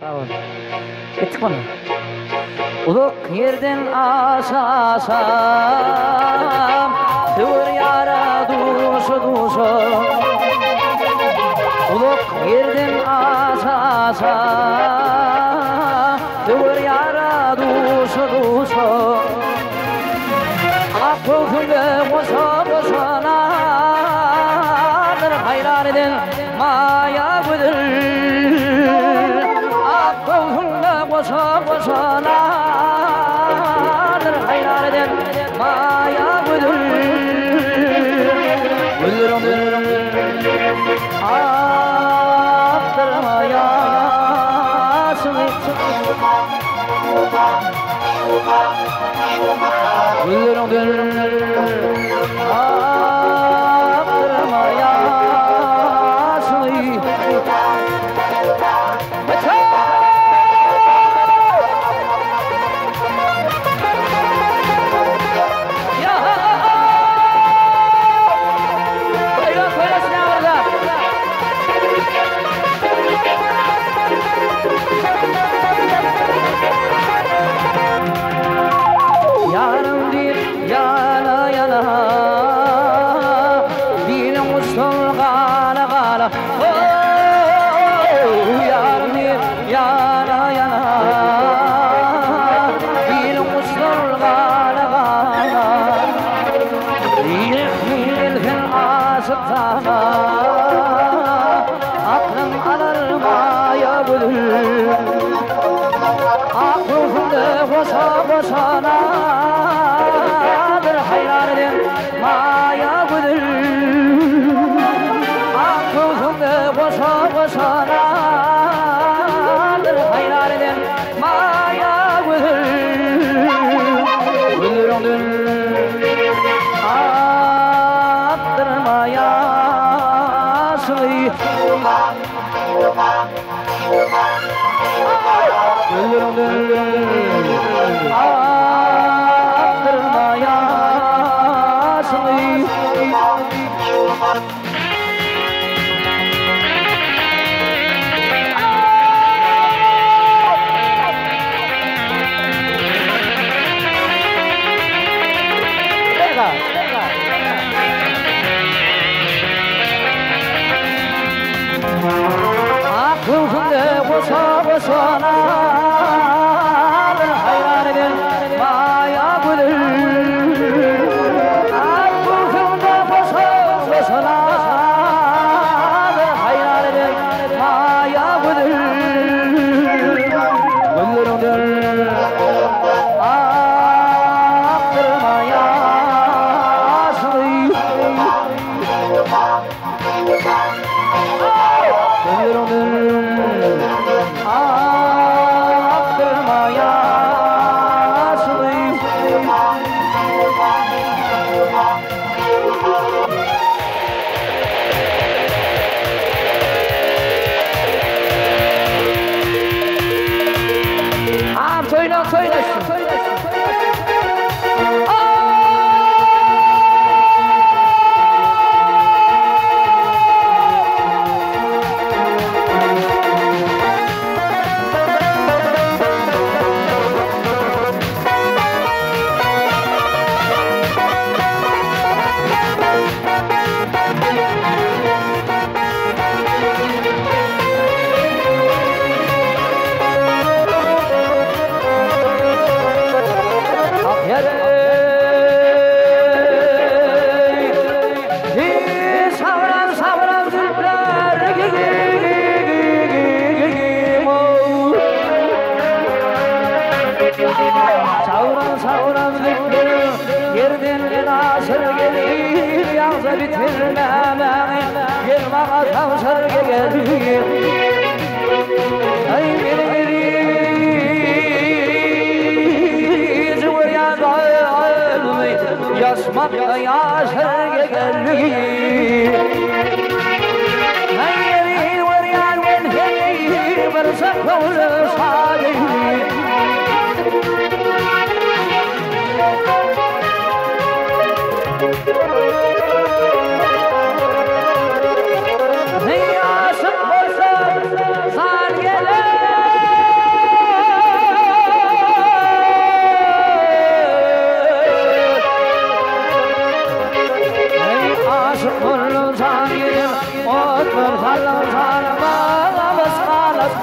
Sağ ol. Ettik bana. Uluk yerden aşasam Tığır yara duşu duşu Uluk yerden aşasam Tığır yara duşu duşu Akıllı koşa koşanadır hayran edin maya güdür Akıllı koşa koşanadır hayran edin maya güdür Güldürüm güldürüm Aktırmaya Güldürüm güldürüm Aktırmaya Yarım bir yana yana Dilim usul gala gala Yarım bir yana yana Dilim usul gala gala Yekmilkin asıktana Aklım alır maya bülür Aklımda koşa koşanadır hayran edin maya güdür Aklımda koşa koşanadır hayran edin maya güdür Güldürüm güldürüm Attırmaya Güldürüm güldürüm Attırmaya Aklımda koşa koşanadır hayran edin maya güdür Aklımda koşa koşanadır hayran edin maya güdür Güldürüm güldürüm Aktırmaya Güldürüm güldürüm Aktırmaya Söylesin Savran zikrim yerden nasır gelir Yağsa bitirmemem Yermağa tavşar gelir Ay biri Zıvır yazılmı Yasmakla yaşar gelir Ay yeri var yan ben heyir Varsa kavlu sadir Dünyası boşa zar gelir